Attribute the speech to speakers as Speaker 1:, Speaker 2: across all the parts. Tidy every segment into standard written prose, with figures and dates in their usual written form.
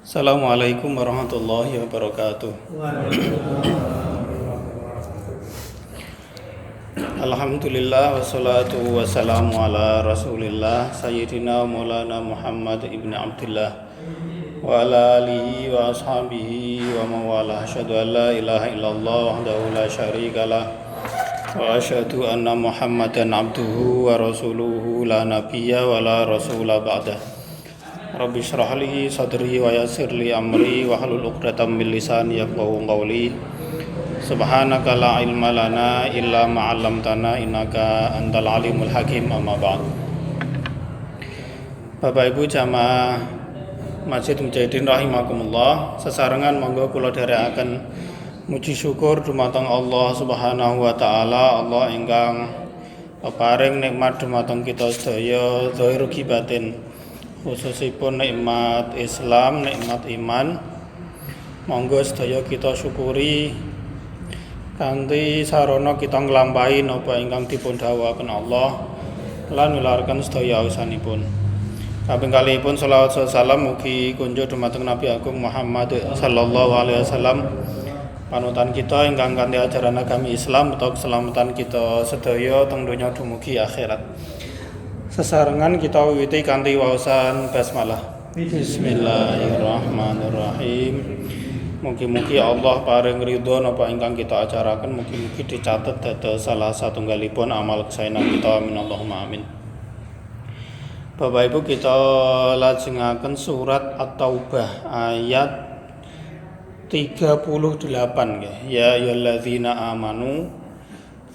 Speaker 1: Assalamualaikum warahmatullahi wabarakatuh. Alhamdulillah wassalatu wassalamu ala rasulillah Sayyidina Maulana Muhammad ibn Abdullah wa ala alihi wa ashabihi wa mawala. Asyhadu an la ilaha illallah wahdahu la syarikalah wa asyhadu anna Muhammadan abduhu wa rasuluhu la nabiyya wa la rasula ba'dah. Rabbi shrah li sadri wa yassir li amri wa hlul 'uqdatam min lisani yafqahu qawli. Subhanaka la ilma lana illa ma 'allamtana innaka antal alimul hakim. Amma ba'd. Bapak Ibu jamaah Masjid Mujahidin rahimakumullah, sesarengan monggo kula dherekaken muji syukur dumateng Allah Subhanahu wa taala, Allah ingkang paring nikmat dumateng kita sedaya zahir ugi batin, khususipun nikmat Islam, nikmat iman. Monggo sedaya kita syukuri kanthi sarana kita nglampahi napa ingkang dipun dawuhaken Allah lan nularaken sedaya awsanipun. Kaping kalihipun selawat salam mugi kunjuk dumateng Nabi Agung Muhammad sallallahu alaihi wasallam, panutan kita ingkang kanthi ajaran agami Islam utawa keselamatan kita sedaya teng donya dumugi akhirat. Sesarengan kita wiwiti kanthi waosan basmalah. Bismillahirrahmanirrahim. Mugi-mugi Allah paring ridho napa ingkang kita acaraken, mugi-mugi dicatet dados salah satunggalipun amal kesaenan kita. Amin Allahumma amin. Bapak Ibu, kita lajengaken surat At-Taubah ayat 38 nggih. Ya ayyuhalladzina amanu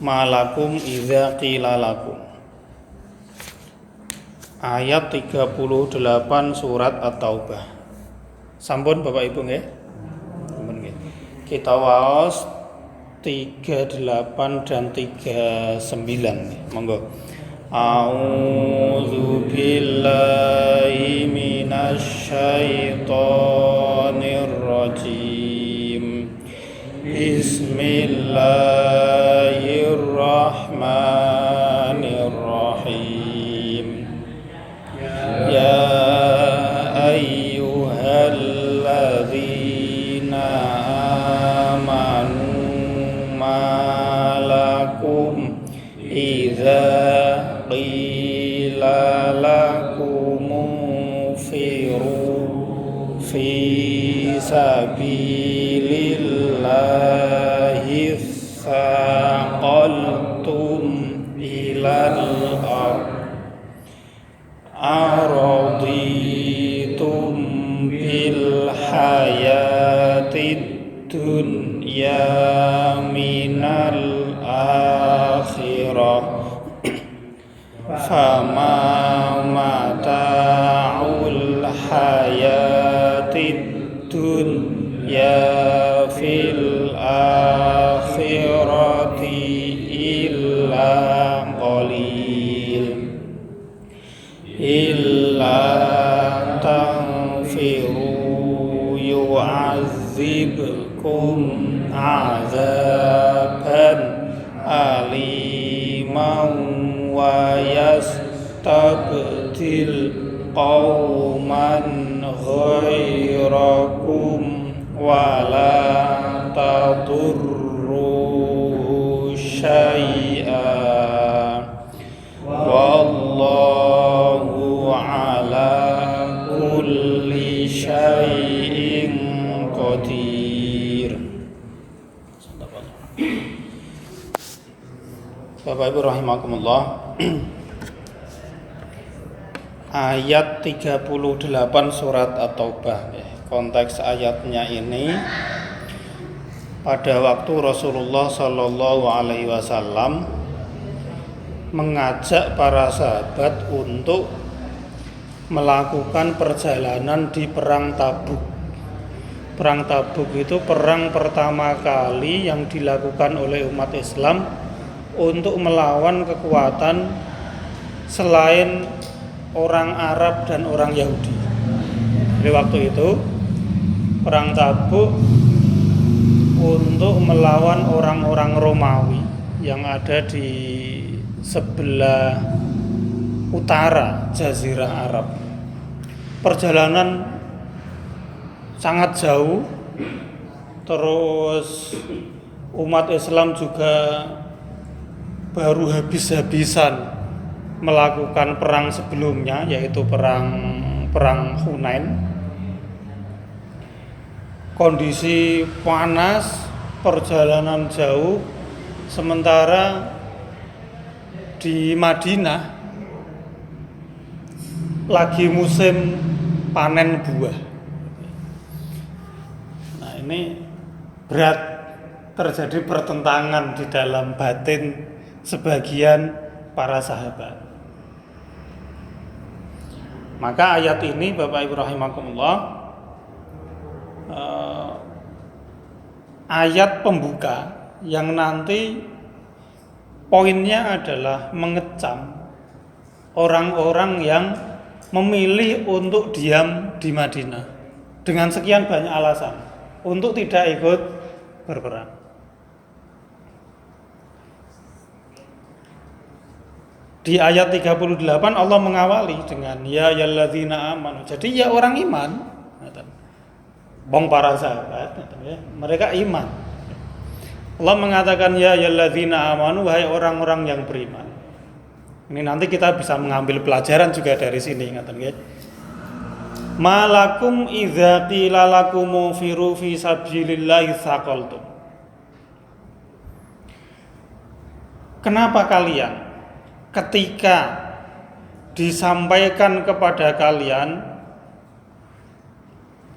Speaker 1: malakum idza qila lakum. Ayat 38 surat At-Taubah. Sampun Bapak Ibu nggih? Sampun nggih. Kita waos 38 dan 39 nggih. Monggo. A'udzu billahi minasy syaithanir rajim. Bismillahirrahmanirrahim. Ya ayyuhalladzina amanu malakum idza qila lakum firu fi sabilillahi thaqaltum ilal ardh araditum bil hayatid dunya minal akhirah fama mata'ul hayatid dunya fil akhirati illa qalil illa tanfiru yu'adzibkum azaban aliman wa yastabdil qauman ghairakum wa la tadurru syai'a wallahu ala kulli syai'in qadir. Bapak Ibu rahimakumullah, ayat 38 surat At-Taubah. Konteks ayatnya ini pada waktu Rasulullah Shallallahu alaihi wasallam mengajak para sahabat untuk melakukan perjalanan di perang Tabuk. Perang Tabuk itu perang pertama kali yang dilakukan oleh umat Islam untuk melawan kekuatan selain orang Arab dan orang Yahudi. Di waktu itu perang Tabuk untuk melawan orang-orang Romawi yang ada di sebelah utara Jazirah Arab. Perjalanan sangat jauh. Terus umat Islam juga baru habis-habisan melakukan perang sebelumnya, yaitu perang Hunain. Kondisi panas, perjalanan jauh, sementara di Madinah lagi musim panen buah. Nah, ini berat, terjadi pertentangan di dalam batin sebagian para sahabat. Maka ayat ini Bapak Ibu rahimakumullah, ayat pembuka yang nanti poinnya adalah mengecam orang-orang yang memilih untuk diam di Madinah dengan sekian banyak alasan untuk tidak ikut berperang. Di ayat 38 Allah mengawali dengan ya ayyuhalladzina amanu. Jadi ya orang iman, bong para sahabat, mereka iman. Allah mengatakan ya ayyuhalladzina amanu, wahai orang-orang yang beriman. Ini nanti kita bisa mengambil pelajaran juga dari sini, ngaten nggih. Malakum idza qila lakum firu fi sabilillahi tsaqaltum. Kenapa kalian ketika disampaikan kepada kalian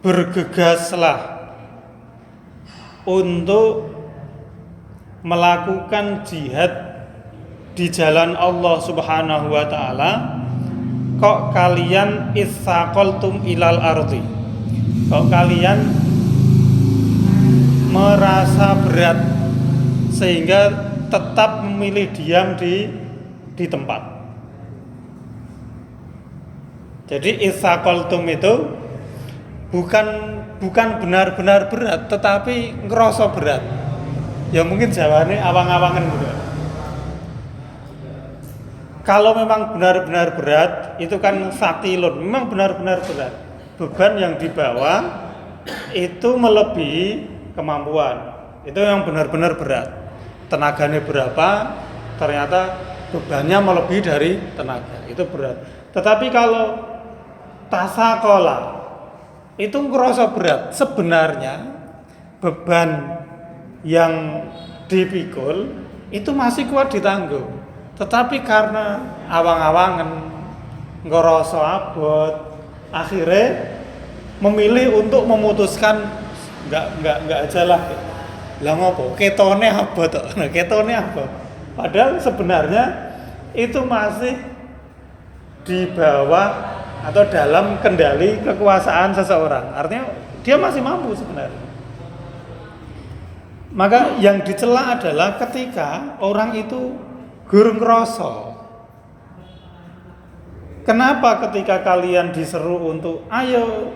Speaker 1: bergegaslah untuk melakukan jihad di jalan Allah Subhanahu wa taala, kok kalian itsaqaltum ilal ardi, kok kalian merasa berat sehingga tetap memilih diam di tempat. Jadi itsaqaltum itu bukan benar-benar berat, tetapi ngerasa berat. Ya mungkin jawabannya awang-awangan gitu. Kalau memang benar-benar berat, itu kan sakilun, memang benar-benar berat. Beban yang dibawa itu melebihi kemampuan. Itu yang benar-benar berat. Tenaganya berapa, ternyata bebannya melebihi dari tenaga. Itu berat. Tetapi kalau tasaqala, itu ngerasa berat. Sebenarnya beban yang dipikul itu masih kuat ditanggung. Tetapi karena awang-awangan, ngerasa abot, akhirnya memilih untuk memutuskan enggak aja lah. Lah ngopo? Ketone abot tok. Nah, ketone abot. Padahal sebenarnya itu masih di bawah atau dalam kendali kekuasaan seseorang. Artinya dia masih mampu sebenarnya. Maka yang dicela adalah ketika orang itu gurung ngrasa. Kenapa ketika kalian diseru untuk ayo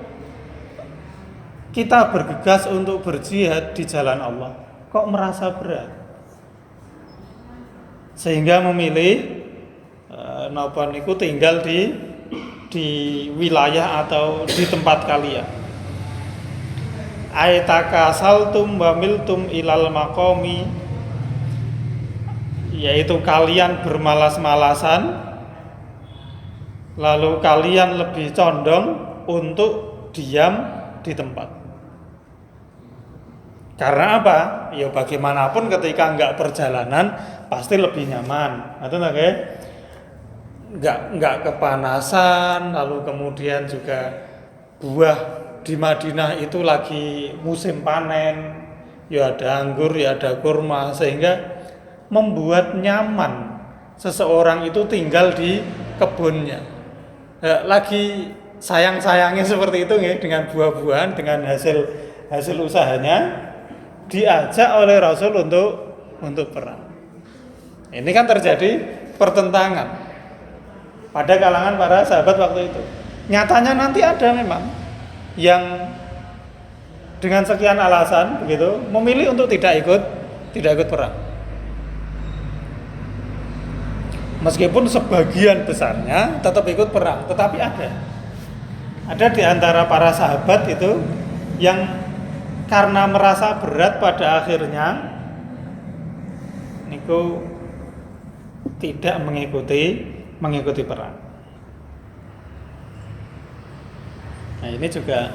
Speaker 1: kita bergegas untuk berjihad di jalan Allah, kok merasa berat? Sehingga memilih napa niku tinggal di wilayah atau di tempat kalian. Aitakasaltum wa miltum ilal maqami, yaitu kalian bermalas-malasan lalu kalian lebih condong untuk diam di tempat. Karena apa? Ya bagaimanapun ketika enggak perjalanan pasti lebih nyaman. Atau enggak kepanasan, lalu kemudian juga buah di Madinah itu lagi musim panen, ya ada anggur, ya ada kurma, sehingga membuat nyaman seseorang itu tinggal di kebunnya. Lagi sayang-sayangnya seperti itu ya, dengan buah-buahan, dengan hasil usahanya, diajak oleh Rasul untuk perang. Ini kan terjadi pertentangan pada kalangan para sahabat waktu itu. Nyatanya nanti ada memang yang dengan sekian alasan begitu memilih untuk tidak ikut perang. Meskipun sebagian besarnya tetap ikut perang, tetapi ada di antara para sahabat itu yang karena merasa berat pada akhirnya niku tidak mengikuti perang. Nah, ini juga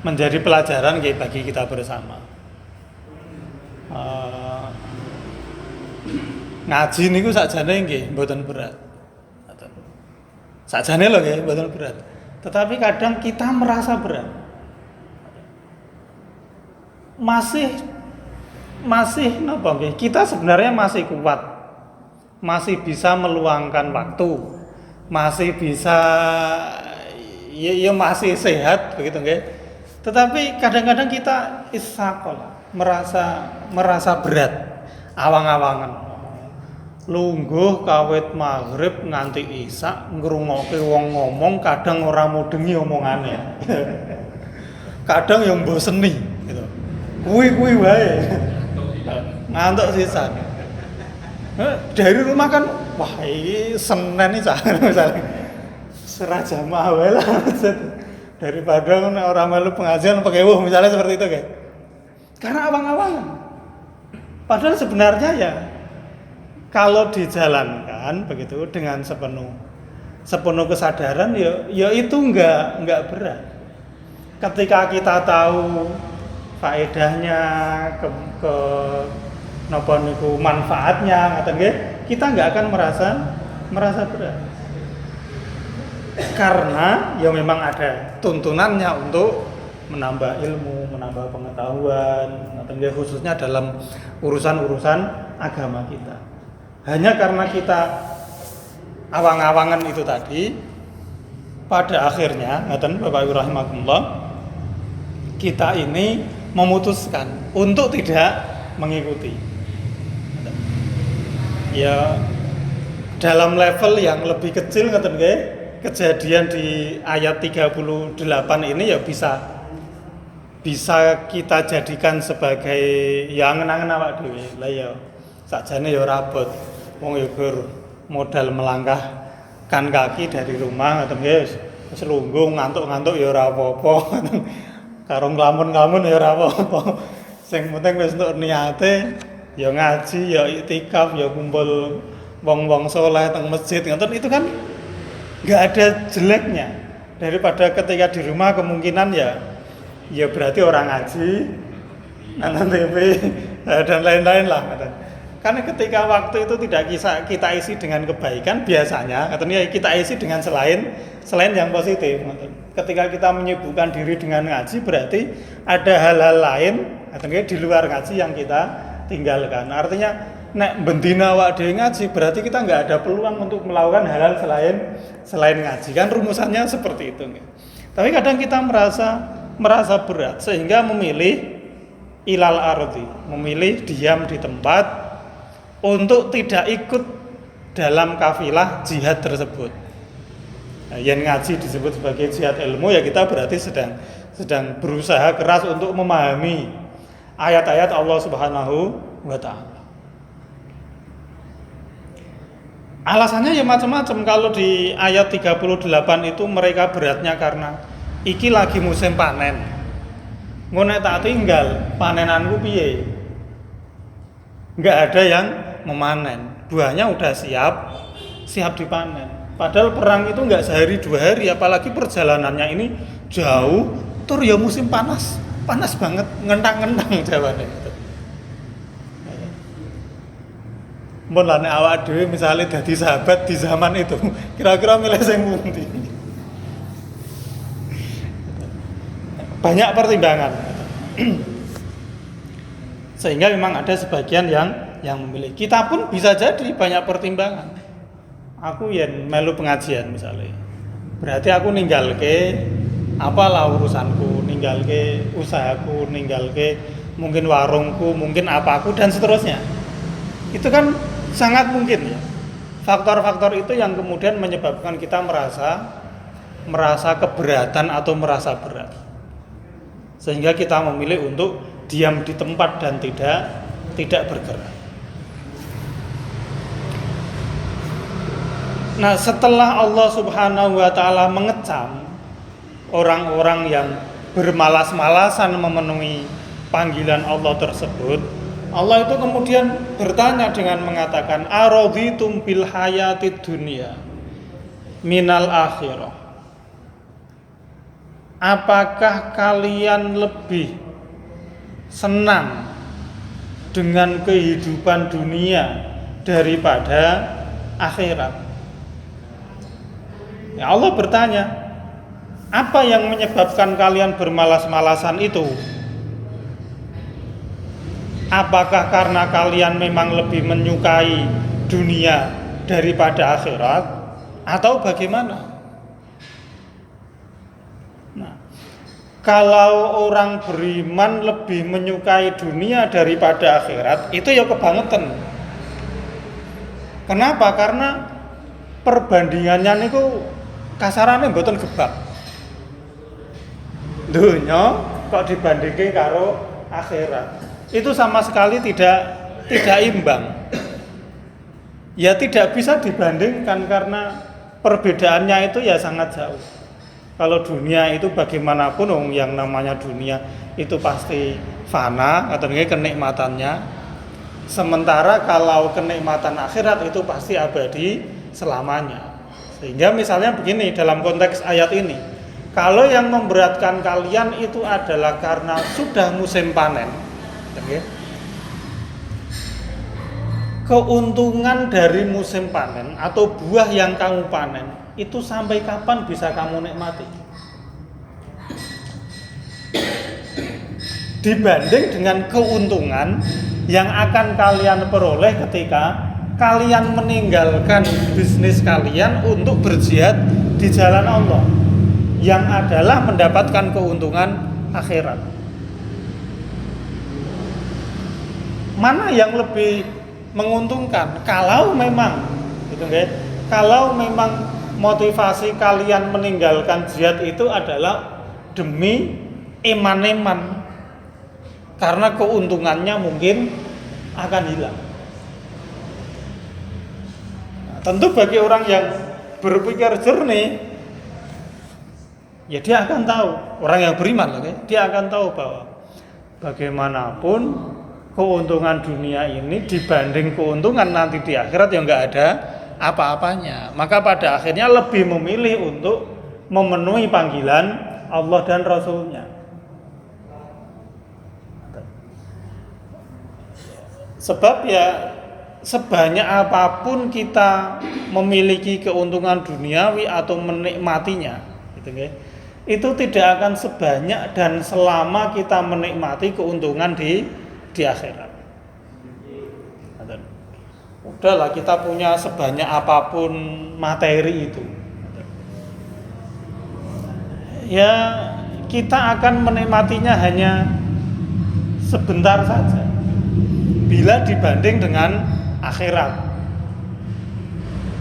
Speaker 1: menjadi pelajaran bagi kita bersama. Ngaji niku sakjane nggih mboten berat. Sakjane lho nggih mboten berat. Tetapi kadang kita merasa berat. Masih napa nggih? Kita sebenarnya masih kuat. Masih bisa meluangkan waktu. Masih bisa ya masih sehat begitu nggih. Tetapi kadang-kadang kita isaqola, merasa berat, awang-awangan. Lungguh kawit maghrib nganti isya ngrungokke wong ngomong kadang ora mudengi omongane. Kadang yang mboseni gitu. Kuwi wae. Ngantuk sisan. Dari rumah kan wah iki Senin iki misalnya. Serah jamaah wae lah. Daripada orang melu pengajian pakai misalnya seperti itu kayak. Karena awang-awangan. Padahal sebenarnya ya kalau dijalankan begitu dengan sepenuh kesadaran ya itu enggak berat. Ketika kita tahu faedahnya ke napa niku manfaatnya ngoten nggih, kita enggak akan merasa berat. Karena ya memang ada tuntunannya untuk menambah ilmu, menambah pengetahuan, khususnya dalam urusan-urusan agama kita. Hanya karena kita awang-awangan itu tadi, pada akhirnya, ngaten Bapak Ibu rahimakumullah, kita ini memutuskan untuk tidak mengikuti. Ya dalam level yang lebih kecil ngaten nggih. Kejadian di ayat 38 ini ya bisa kita jadikan sebagai yang ngenangen awak dhewe. Lah ya sakjane ya rabot. Wong ya modal melangkahkan kaki dari rumah ngoten nggih wis lungguh ngantuk-ngantuk ya ora apa-apa. Karo nglamun-nglamun ya ora apa-apa. Sing penting wis entuk niate ya ngaji, ya iktikaf, ya kumpul wong-wong saleh teng masjid ngoten itu kan nggak ada jeleknya. Daripada ketika di rumah kemungkinan ya berarti orang ngaji, nonton TV dan lain-lain lah. Karena ketika waktu itu tidak kita isi dengan kebaikan biasanya, katanya kita isi dengan selain yang positif. Ketika kita menyibukkan diri dengan ngaji berarti ada hal-hal lain, katanya di luar ngaji yang kita tinggalkan. Artinya nek bendina awak dhewe ngaji berarti kita nggak ada peluang untuk melakukan hal-hal selain ngaji kan rumusannya seperti itu. Tapi kadang kita merasa berat sehingga memilih ilal ardi, memilih diam di tempat untuk tidak ikut dalam kafilah jihad tersebut. Nah, yang ngaji disebut sebagai jihad ilmu ya kita berarti sedang berusaha keras untuk memahami ayat-ayat Allah Subhanahu wa taala. Alasannya ya macam-macam. Kalau di ayat 38 itu mereka beratnya karena iki lagi musim panen. Ngono tak tinggal panenanku piye? Enggak ada yang memanen. Buahnya udah siap dipanen. Padahal perang itu enggak sehari dua hari, apalagi perjalanannya ini jauh, tur ya musim panas banget, ngentang-ngentang jawane. Mun lane awak dhewe misale dadi sahabat di zaman itu, kira-kira milih sing pundi? Banyak pertimbangan. Sehingga memang ada sebagian yang memilih. Kita pun bisa jadi banyak pertimbangan. Aku yen melu pengajian misalnya. Berarti aku ninggalke apalah urusanku, ninggalke usahaku, ninggalke mungkin warungku, mungkin apaku dan seterusnya. Itu kan sangat mungkin ya. Faktor-faktor itu yang kemudian menyebabkan kita merasa keberatan atau merasa berat. Sehingga kita memilih untuk diam di tempat dan tidak bergerak. Nah, setelah Allah Subhanahu wa taala mengecam orang-orang yang
Speaker 2: bermalas-malasan memenuhi panggilan Allah tersebut, Allah itu kemudian bertanya dengan mengatakan, araditum bil hayatid dunya minal akhirah. Apakah kalian lebih senang dengan kehidupan dunia daripada akhirat? Ya, Allah bertanya, apa yang menyebabkan kalian bermalas-malasan itu? Apakah karena kalian memang lebih menyukai dunia daripada akhirat, atau bagaimana? Nah, kalau orang beriman lebih menyukai dunia daripada akhirat, itu ya kebangetan. Kenapa? Karena perbandingannya niku kasarane mboten gebak. Dunya kok dibandingke karo akhirat, itu sama sekali tidak imbang. Ya tidak bisa dibandingkan karena perbedaannya itu ya sangat jauh. Kalau dunia itu bagaimanapun yang namanya dunia itu pasti fana atau kenikmatannya. Sementara kalau kenikmatan akhirat itu pasti abadi selamanya. Sehingga misalnya begini dalam konteks ayat ini, kalau yang memberatkan kalian itu adalah karena sudah musim panen, keuntungan dari musim panen atau buah yang kamu panen itu sampai kapan bisa kamu nikmati? Dibanding dengan keuntungan yang akan kalian peroleh ketika kalian meninggalkan bisnis kalian untuk berjihad di jalan Allah, yang adalah mendapatkan keuntungan akhirat. Mana yang lebih menguntungkan? Kalau memang motivasi kalian meninggalkan jihad itu adalah demi eman-eman, karena keuntungannya mungkin akan hilang. Nah, tentu bagi orang yang berpikir jernih, ya dia akan tahu, orang yang beriman, dia akan tahu bahwa bagaimanapun keuntungan dunia ini dibanding keuntungan nanti di akhirat yang enggak ada apa-apanya. Maka pada akhirnya lebih memilih untuk memenuhi panggilan Allah dan Rasul-Nya. Sebab ya sebanyak apapun kita memiliki keuntungan duniawi atau menikmatinya, itu tidak akan sebanyak dan selama kita menikmati keuntungan di akhirat. Udahlah, kita punya sebanyak apapun materi itu, ya kita akan menikmatinya hanya sebentar saja bila dibanding dengan akhirat.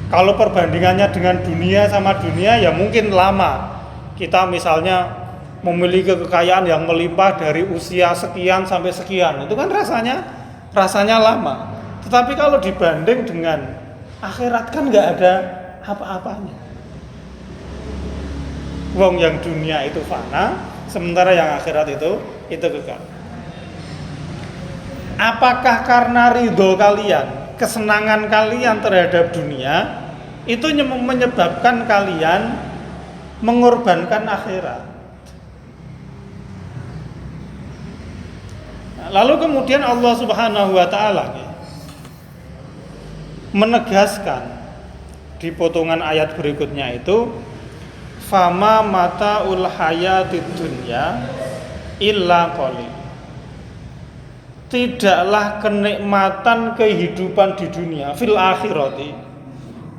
Speaker 2: Kalau perbandingannya dengan dunia sama dunia ya mungkin lama. Kita misalnya memiliki kekayaan yang melimpah dari usia sekian sampai sekian, itu kan rasanya lama. Tetapi kalau dibanding dengan akhirat kan nggak ada apa-apanya. Wong yang dunia itu fana, sementara yang akhirat itu kekal. Apakah karena ridho kalian, kesenangan kalian terhadap dunia itu menyebabkan kalian mengorbankan akhirat? Lalu kemudian Allah Subhanahu wa taala menegaskan di potongan ayat berikutnya itu, fama mataul hayatid dunya illa qalil. Tidaklah kenikmatan kehidupan di dunia fil akhirati,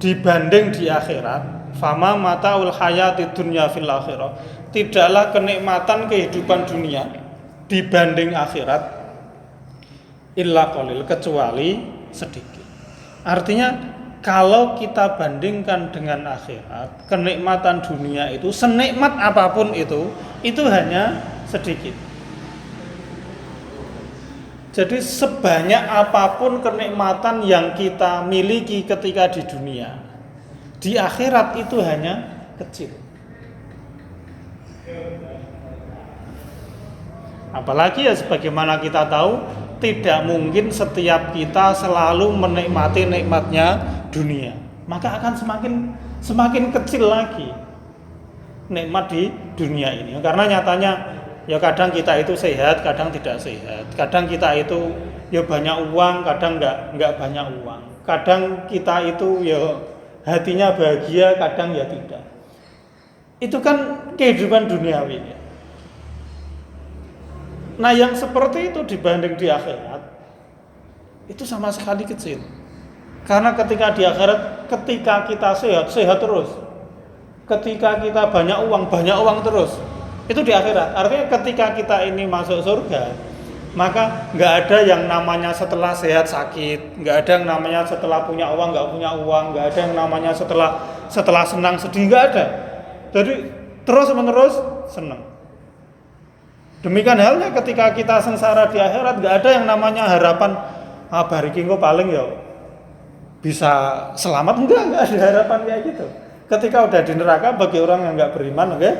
Speaker 2: dibanding di akhirat, fama mataul hayatid dunya fil akhirah, tidaklah kenikmatan kehidupan dunia dibanding akhirat illa qalil, kecuali sedikit. Artinya kalau kita bandingkan dengan akhirat, kenikmatan dunia itu senikmat apapun itu hanya sedikit. Jadi sebanyak apapun kenikmatan yang kita miliki ketika di dunia, di akhirat itu hanya kecil. Apalagi ya sebagaimana kita tahu, tidak mungkin setiap kita selalu menikmati nikmatnya dunia. Maka akan semakin kecil lagi nikmat di dunia ini. Karena nyatanya ya kadang kita itu sehat, kadang tidak sehat. Kadang kita itu ya banyak uang, kadang enggak banyak uang. Kadang kita itu ya hatinya bahagia, kadang ya tidak. Itu kan kehidupan duniawi. Nah, yang seperti itu dibanding di akhirat itu sama sekali kecil. Karena ketika di akhirat, ketika kita sehat terus. Ketika kita banyak uang terus. Itu di akhirat. Artinya ketika kita ini masuk surga, maka nggak ada yang namanya setelah sehat sakit, nggak ada yang namanya setelah punya uang nggak punya uang, nggak ada yang namanya setelah senang sedih, nggak ada. Jadi terus menerus senang. Demikian halnya ketika kita sengsara di akhirat, nggak ada yang namanya harapan bariki engko paling ya bisa selamat, enggak ada harapan kayak gitu. Ketika udah di neraka, bagi orang yang nggak beriman, oke?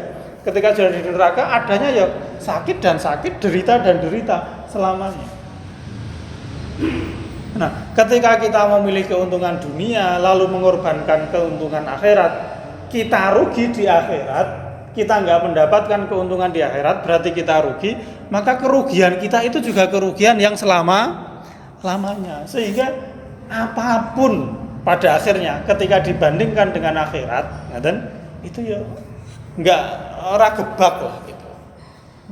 Speaker 2: Ketika sudah di neraka, adanya ya sakit dan sakit, derita dan derita selamanya. Nah, ketika kita memilih keuntungan dunia lalu mengorbankan keuntungan akhirat, kita rugi di akhirat, kita nggak mendapatkan keuntungan di akhirat, berarti kita rugi. Maka kerugian kita itu juga kerugian yang lamanya. Sehingga apapun pada akhirnya ketika dibandingkan dengan akhirat, itu ya nggak ragebak lah gitu.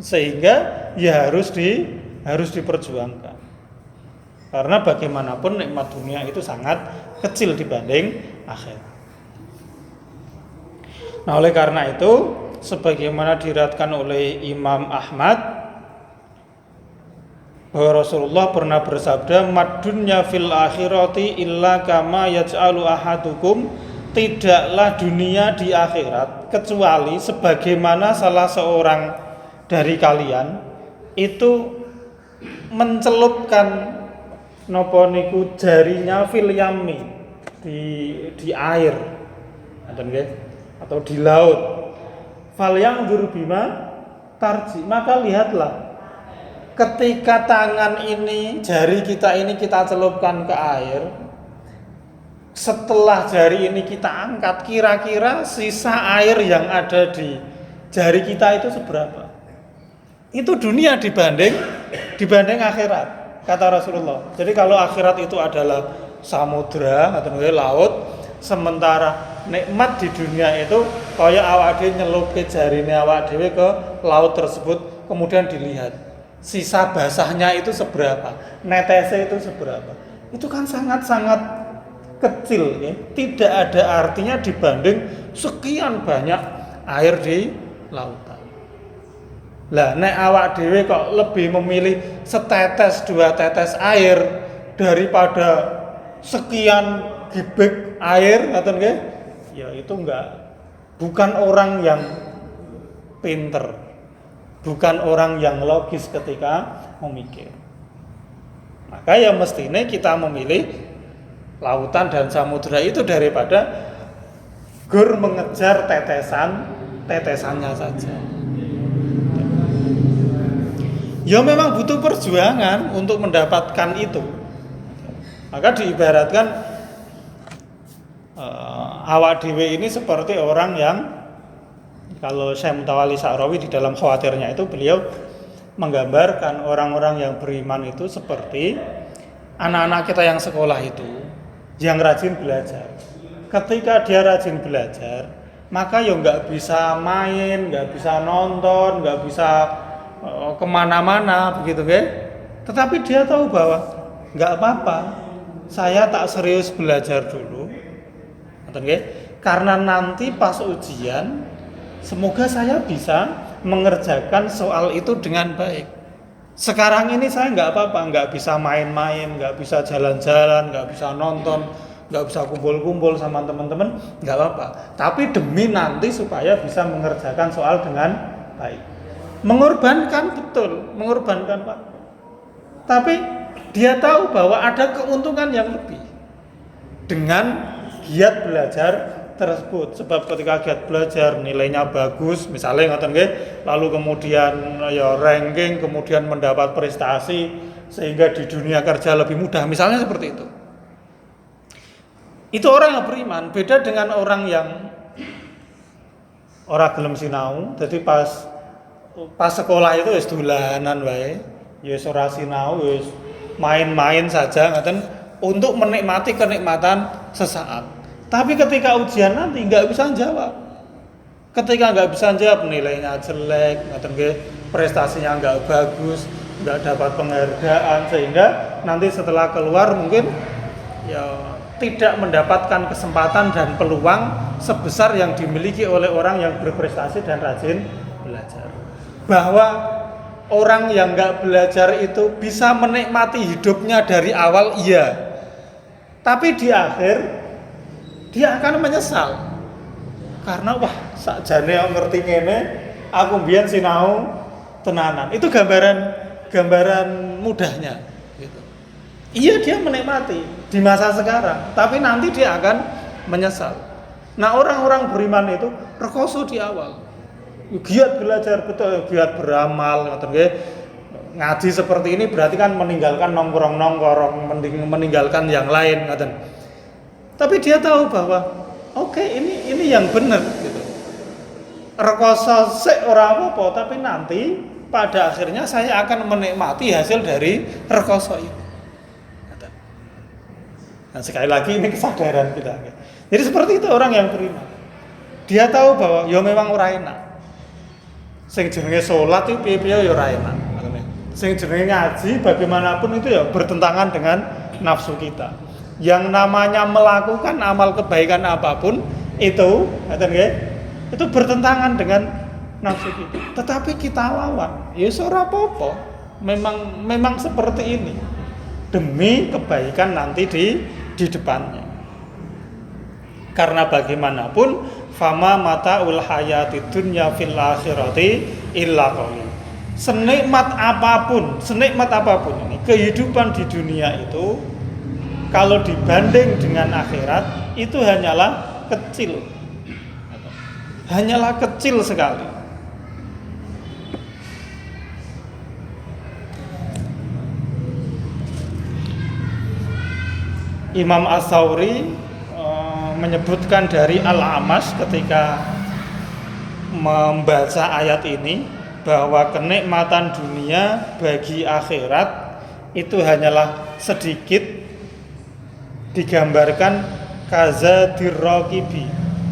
Speaker 2: Sehingga ya harus diperjuangkan. Karena bagaimanapun nikmat dunia itu sangat kecil dibanding akhirat. Nah, oleh karena itu sebagaimana diriwayatkan oleh Imam Ahmad bahwa Rasulullah pernah bersabda, "Madunya fil akhirati illa kama yaj'alu ahadukum," tidaklah dunia di akhirat kecuali sebagaimana salah seorang dari kalian itu mencelupkan napa niku jarinya fil yami di air atau di laut. Fal yanzur bima tarji, maka lihatlah ketika tangan ini, jari kita ini kita celupkan ke air, setelah jari ini kita angkat, kira-kira sisa air yang ada di jari kita itu seberapa? Itu dunia dibanding akhirat, kata Rasulullah. Jadi kalau akhirat itu adalah samudra atau laut, sementara nikmat di dunia itu kaya awak dhewe nyelup ke jarine awak dhewe ke laut tersebut, kemudian dilihat sisa basahnya itu seberapa, netesnya itu seberapa. Itu kan sangat-sangat kecil ya. Tidak ada artinya dibanding sekian banyak air di lautan. Lah nek awak dhewe kok lebih memilih setetes dua tetes air daripada sekian gibek air, ngaten nggih? Ya itu bukan orang yang pinter. Bukan orang yang logis ketika memikir. Maka ya mestinya kita memilih lautan dan samudra itu daripada gur mengejar tetesannya saja. Ya memang butuh perjuangan untuk mendapatkan itu. Maka diibaratkan awak dhewe ini seperti orang yang, kalau Syekh Mutawalli Sa'rawi di dalam khawatirnya itu beliau menggambarkan orang-orang yang beriman itu seperti anak-anak kita yang sekolah itu yang rajin belajar. Ketika dia rajin belajar, maka ya nggak bisa main, nggak bisa nonton, nggak bisa kemana-mana begitu kan? Tetapi dia tahu bahwa nggak apa-apa, saya tak serius belajar dulu, karena nanti pas ujian semoga saya bisa mengerjakan soal itu dengan baik. Sekarang ini saya nggak apa-apa, nggak bisa main-main, nggak bisa jalan-jalan, nggak bisa nonton, nggak bisa kumpul-kumpul sama teman-teman, nggak apa-apa. Tapi demi nanti supaya bisa mengerjakan soal dengan baik. Mengorbankan, betul, mengorbankan Pak. Tapi dia tahu bahwa ada keuntungan yang lebih dengan giat belajar tersebut. Sebab ketika giat belajar nilainya bagus, misalnya ngoten nggih, lalu kemudian ya ranking, kemudian mendapat prestasi sehingga di dunia kerja lebih mudah, misalnya seperti itu. Itu orang yang beriman, beda dengan orang yang ora gelem sinau. Jadi pas sekolah itu wis dolanan wae, ya wis ora sinau, wis main-main saja ngoten untuk menikmati kenikmatan sesaat. Tapi ketika ujian nanti nggak bisa jawab. Ketika nggak bisa jawab, nilainya jelek, ngoten nggih, prestasinya nggak bagus, nggak dapat penghargaan, sehingga nanti setelah keluar mungkin ya tidak mendapatkan kesempatan dan peluang sebesar yang dimiliki oleh orang yang berprestasi dan rajin belajar. Bahwa orang yang nggak belajar itu bisa menikmati hidupnya dari awal, iya. Tapi di akhir dia akan menyesal. Karena wah, sakjane ngerti ngene, aku mbiyen sinau tenanan. Itu gambaran mudahnya gitu. Iya, dia menikmati di masa sekarang, tapi nanti dia akan menyesal. Nah, orang-orang beriman itu rekoso di awal. Giat belajar, betul, giat beramal, ngoten nggih. Ngaji seperti ini berarti kan meninggalkan nongkrong-nongkrong, meninggalkan yang lain, ngoten. Tapi dia tahu bahwa oke, ini yang benar gitu. Rekoso sik ora apa-apa, tapi nanti pada akhirnya saya akan menikmati hasil dari rekoso itu. Nah, sekali lagi ini kesadaran kita. Jadi seperti itu orang yang beriman. Dia tahu bahwa ya memang ora enak. Sing jenenge salat itu piye-piye ya ora enak. Sing jenenge ngaji bagaimanapun itu ya bertentangan dengan nafsu kita. Yang namanya melakukan amal kebaikan apapun itu, itu bertentangan dengan nafsu kita. Tetapi kita lawan, ya ora apa-apa. Memang seperti ini demi kebaikan nanti di depannya. Karena bagaimanapun fama mataul hayati dunya fil akhirati illa qalil. Senikmat apapun ini kehidupan di dunia itu, kalau dibanding dengan akhirat itu hanyalah kecil sekali. Imam As-Sauri menyebutkan dari Al-Amash ketika membaca ayat ini bahwa kenikmatan dunia bagi akhirat itu hanyalah sedikit, digambarkan kazadirraqibi,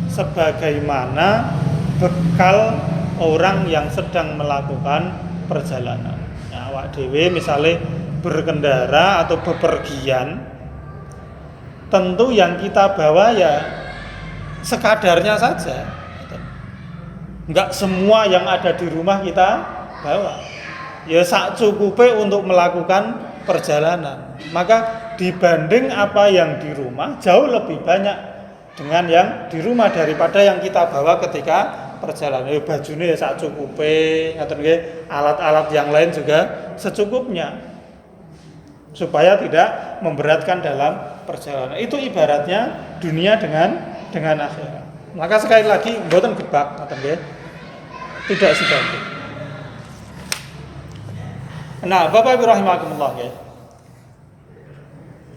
Speaker 2: sebagaimana bekal orang yang sedang melakukan perjalanan. Nah, awak dhewe misalnya berkendara atau bepergian, tentu yang kita bawa ya sekadarnya saja. Enggak semua yang ada di rumah kita bawa. Ya sak cukupe untuk melakukan perjalanan. Maka dibanding apa yang di rumah jauh lebih banyak dengan yang di rumah daripada yang kita bawa ketika perjalanan. Ya bajune ya sak cukupe, ngoten nggih, alat-alat yang lain juga secukupnya. Supaya tidak memberatkan dalam perjalanan. Itu ibaratnya dunia dengan akhirat. Maka sekali lagi mboten gebak, ngoten nggih. Tidak sebanding. Nah, Bapak Ibu rahimakumullah nggih.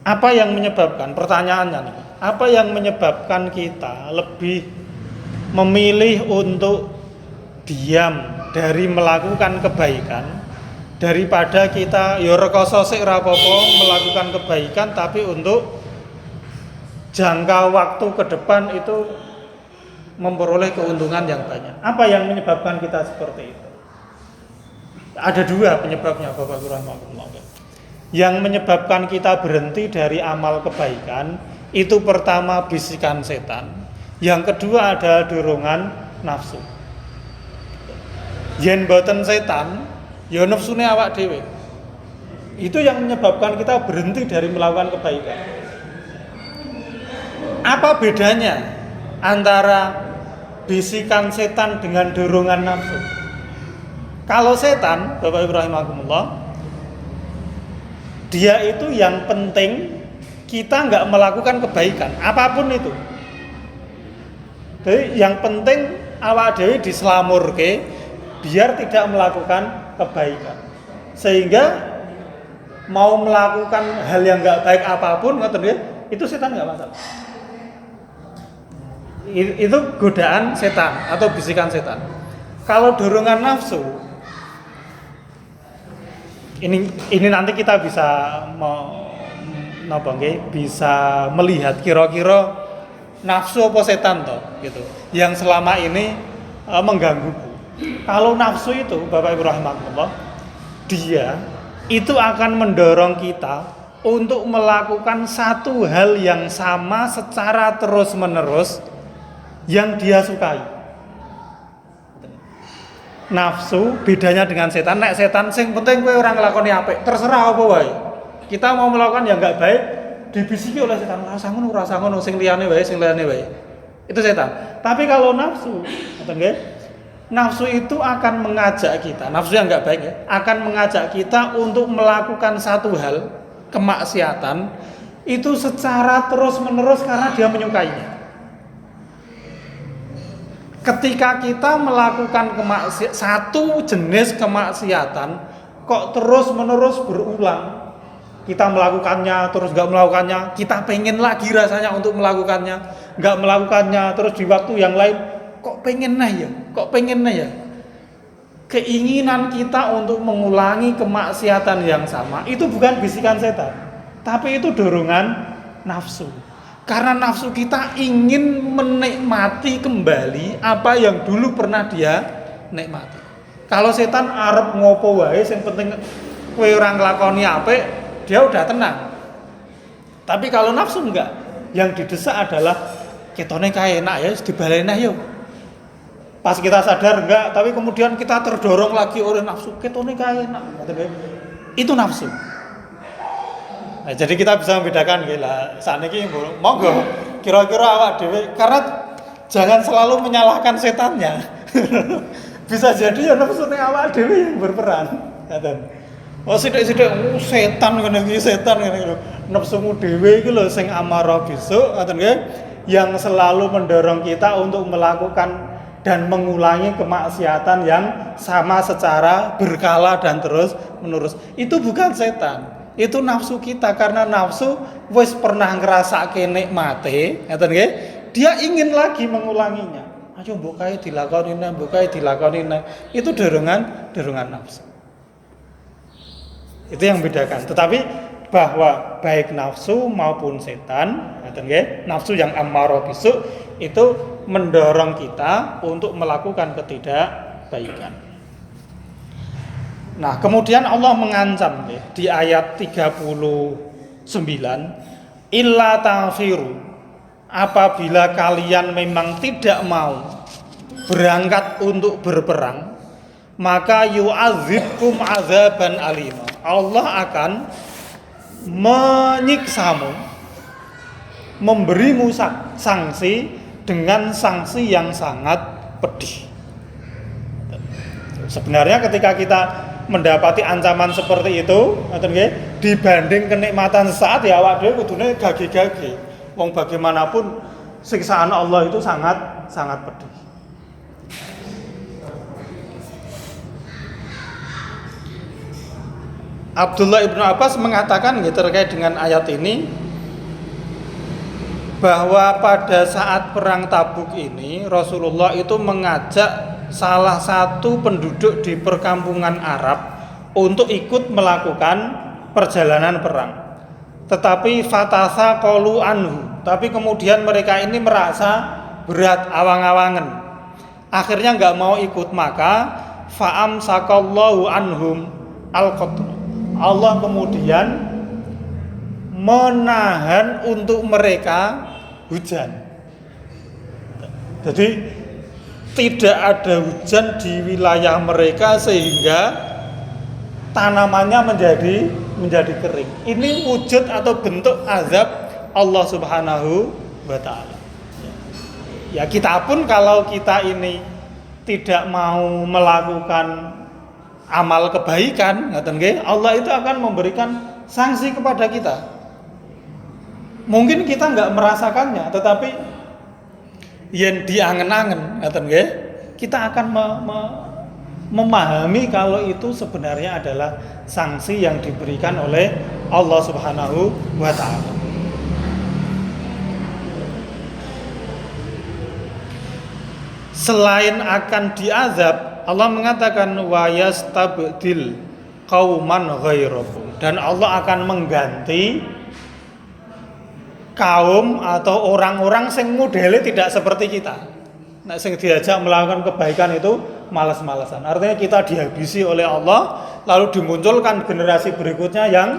Speaker 2: Apa yang menyebabkan, pertanyaannya nih, apa yang menyebabkan kita lebih memilih untuk diam dari melakukan kebaikan daripada kita ya rekoso sik ra apa-apa melakukan kebaikan tapi untuk jangka waktu ke depan itu memperoleh keuntungan yang banyak. Apa yang menyebabkan kita seperti itu? Ada dua penyebabnya, Bapak Ibu rahimakumullah. Yang menyebabkan kita berhenti dari amal kebaikan itu pertama bisikan setan, yang kedua adalah dorongan nafsu. Yen boten setan, ya nafsune awak dhewe. Itu yang menyebabkan kita berhenti dari melakukan kebaikan. Apa bedanya antara bisikan setan dengan dorongan nafsu? Kalau setan, Bapak Ibu rahimakumullah, dia itu yang penting kita nggak melakukan kebaikan apapun itu. Jadi yang penting awak dhewe dislamurke biar tidak melakukan kebaikan. Sehingga mau melakukan hal yang enggak baik apapun ngoten nggih, itu setan enggak masalah. Itu godaan setan atau bisikan setan. Kalau dorongan nafsu ini nanti kita bisa bisa melihat kira-kira nafsu apa setan toh gitu yang selama ini menggangguku. Kalau nafsu itu Bapak Ibu rahimakumullah, dia itu akan mendorong kita untuk melakukan satu hal yang sama secara terus-menerus yang dia sukai. Nafsu bedanya dengan setan, nek setan sing penting kowe ora nglakoni apik, terserah apa wae. Kita mau melakukan yang enggak baik dibisiki oleh setan, rasa ngono, sing liyane wae. Itu setan. Tapi kalau nafsu, ngoten nggih? Nafsu itu akan mengajak kita, nafsu yang enggak baik ya, akan mengajak kita untuk melakukan satu hal kemaksiatan itu secara terus-menerus karena dia menyukainya. Ketika kita melakukan satu jenis kemaksiatan kok terus-menerus berulang, kita melakukannya terus nggak melakukannya, kita pengen lagi rasanya untuk melakukannya, nggak melakukannya terus di waktu yang lain kok pengen ya. Keinginan kita untuk mengulangi kemaksiatan yang sama itu bukan bisikan setan, tapi itu dorongan nafsu. Karena nafsu kita ingin menikmati kembali apa yang dulu pernah dia nikmati. Kalau setan arep ngopo wae sing penting kowe ora nglakoni apik, dia udah tenang. Tapi kalau nafsu enggak, yang didesak adalah ketone kae enak ya, dibaleneh yo. Pas kita sadar enggak, tapi kemudian kita terdorong lagi oleh nafsu, ketone kae enak. Itu nafsu. Nah, jadi kita bisa membedakan gila. Saat ini monggo kira-kira awak dhewe karena jangan selalu menyalahkan setannya. Bisa jadi ya nafsu ning awak dhewe yang berperan. Ngaten. Oh sithik-sithik setan ngene iki lho. Nafsumu dhewe iki lho sing amarah besok ngaten nggih, yang selalu mendorong kita untuk melakukan dan mengulangi kemaksiatan yang sama secara berkala dan terus menerus. Itu bukan setan. Itu nafsu kita, karena nafsu wis pernah ngrasake nikmate, ngeten nggih? Dia ingin lagi mengulanginya. Ayo mbok kae dilakoni neh, Itu dorongan nafsu. Itu yang bedakan. Tetapi bahwa baik nafsu maupun setan, ngeten nggih? Nafsu yang ammarah bisu itu mendorong kita untuk melakukan ketidakbaikan. Nah, kemudian Allah mengancam di ayat 39, illa ta'firu, apabila kalian memang tidak mau berangkat untuk berperang, maka yu'adzibkum azaban alima. Allah akan menyiksamu, memberimu sanksi dengan sanksi yang sangat pedih. Sebenarnya ketika kita mendapati ancaman seperti itu, dibanding kenikmatan sesaat ya awak dhewe kudune gage-gage. Wong bagaimanapun siksaan Allah itu sangat pedih. Abdullah ibnu Abbas mengatakan terkait dengan ayat ini bahwa pada saat perang Tabuk ini Rasulullah itu mengajak salah satu penduduk di perkampungan Arab untuk ikut melakukan perjalanan perang. Tetapi fatasa qalu anhu, tapi kemudian mereka ini merasa berat, awang-awangan. Akhirnya enggak mau ikut, maka fa'am sakallahu anhum al-qatl. Allah kemudian menahan untuk mereka hujan. Jadi tidak ada hujan di wilayah mereka sehingga tanamannya menjadi kering. Ini wujud atau bentuk azab Allah Subhanahu wa taala. Ya kita pun kalau kita ini tidak mau melakukan amal kebaikan, ngaten nggih, Allah itu akan memberikan sanksi kepada kita. Mungkin kita enggak merasakannya, tetapi yen diangen-angen ngoten nggih, kita akan memahami kalau itu sebenarnya adalah sanksi yang diberikan oleh Allah Subhanahu wa taala. Selain akan diazab, Allah mengatakan wa yastabdil qauman ghairakum, dan Allah akan mengganti kaum atau orang-orang sing modele tidak seperti kita. Nah, sing diajak melakukan kebaikan itu malas-malasan. Artinya kita dihabisi oleh Allah, lalu dimunculkan generasi berikutnya yang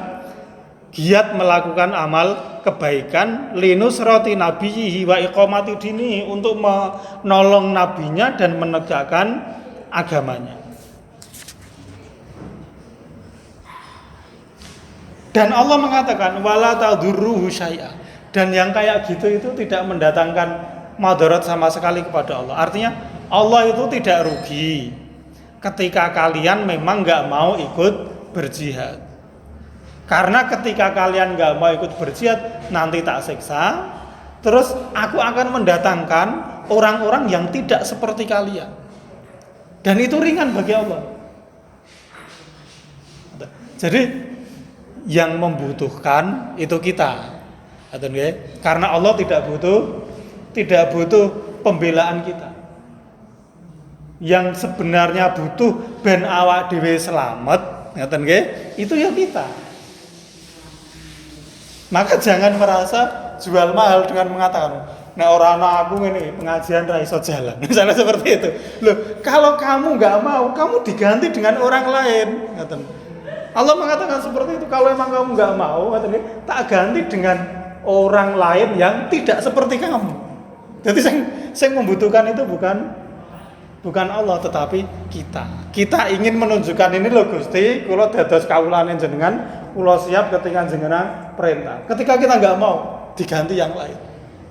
Speaker 2: giat melakukan amal kebaikan, linusrati nabiyhi wa iqamati dini, untuk menolong nabinya dan menegakkan agamanya. Dan Allah mengatakan wala tadurruhu syai'a, dan yang kayak gitu itu tidak mendatangkan madarat sama sekali kepada Allah. Artinya Allah itu tidak rugi ketika kalian memang nggak mau ikut berjihad. Karena ketika kalian nggak mau ikut berjihad, nanti tak siksa. Terus aku akan mendatangkan orang-orang yang tidak seperti kalian. Dan itu ringan bagi Allah. Jadi yang membutuhkan itu kita. Karena Allah tidak butuh pembelaan kita. Yang sebenarnya butuh ben awak dhewe selamat, ngaten nggih, itu ya kita. Maka jangan merasa jual mahal dengan mengatakan, "Nek ora ana aku ngene pengajian ra iso jalan." Misalnya seperti itu. Loh, kalau kamu enggak mau, kamu diganti dengan orang lain, ngaten. Allah mengatakan seperti itu. Kalau emang kamu enggak mau, ngaten nggih, tak ganti dengan orang lain yang tidak seperti kamu. Jadi yang membutuhkan itu bukan Allah, tetapi kita. Kita ingin menunjukkan ini loh Gusti, kula dados kawulane jenengan, kula siap ketika jenengan perintah. Ketika kita nggak mau, diganti yang lain.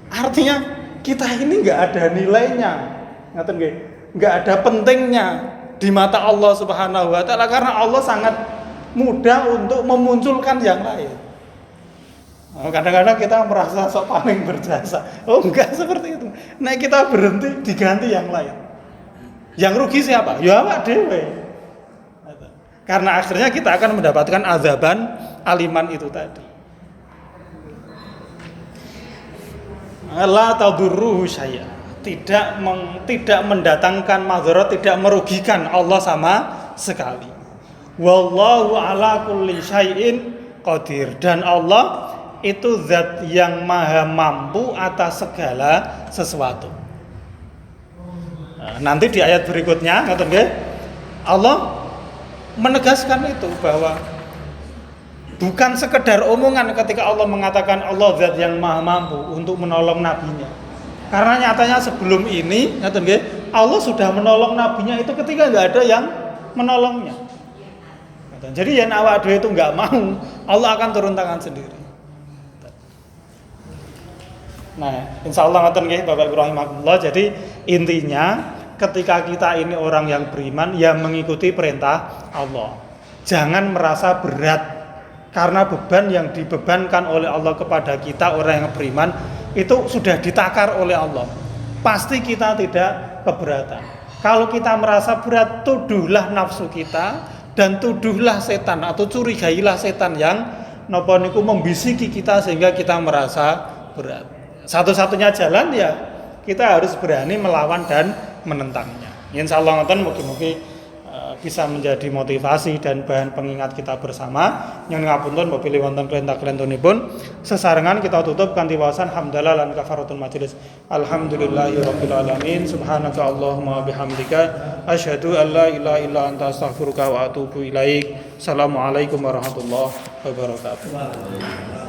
Speaker 2: Artinya kita ini nggak ada nilainya, ngaten nggih, nggak ada pentingnya di mata Allah Subhanahu wa taala, karena Allah sangat mudah untuk memunculkan yang lain. Kadang-kadang kita merasa sok paling berjasa. Oh enggak seperti itu. Nah kita berhenti diganti yang lain. Yang rugi siapa? Ya awak dhewe. Karena akhirnya kita akan mendapatkan azaban aliman itu tadi. La tadurruhu syai'a. Tidak mendatangkan madarat, tidak merugikan Allah sama sekali. Wallahu ala kulli syai'in qadir, dan Allah itu zat yang maha mampu atas segala sesuatu. Nanti di ayat berikutnya Allah menegaskan itu, bahwa bukan sekedar omongan ketika Allah mengatakan Allah zat yang maha mampu untuk menolong nabinya. Karena nyatanya sebelum ini Allah sudah menolong nabinya itu ketika nggak ada yang menolongnya. Jadi yang awak dhewe itu nggak mau, Allah akan turun tangan sendiri. Nah, insya Allah ngoten nggih Bapak Ibu rahimakumullah. Jadi intinya ketika kita ini orang yang beriman, ya mengikuti perintah Allah. Jangan merasa berat, karena beban yang dibebankan oleh Allah kepada kita orang yang beriman itu sudah ditakar oleh Allah. Pasti kita tidak keberatan. Kalau kita merasa berat, tuduhlah nafsu kita dan tuduhlah setan atau curigailah setan yang napa niku membisiki kita sehingga kita merasa berat. Satu-satunya jalan ya kita harus berani melawan dan menentangnya. Insyaallah ngoten, mugi-mugi bisa menjadi motivasi dan bahan pengingat kita bersama. Nyuwun ngapunten apabila wonten kelentah-kelentunipun. Sesarengan kita tutup kanthi waosan hamdalah lan kafaratul majelis. Alhamdulillahirabbil alamin. Subhanaka Allahumma bihamdika asyhadu an la ilaha illa anta astaghfiruka wa atubu ilaik. Assalamualaikum warahmatullahi wabarakatuh.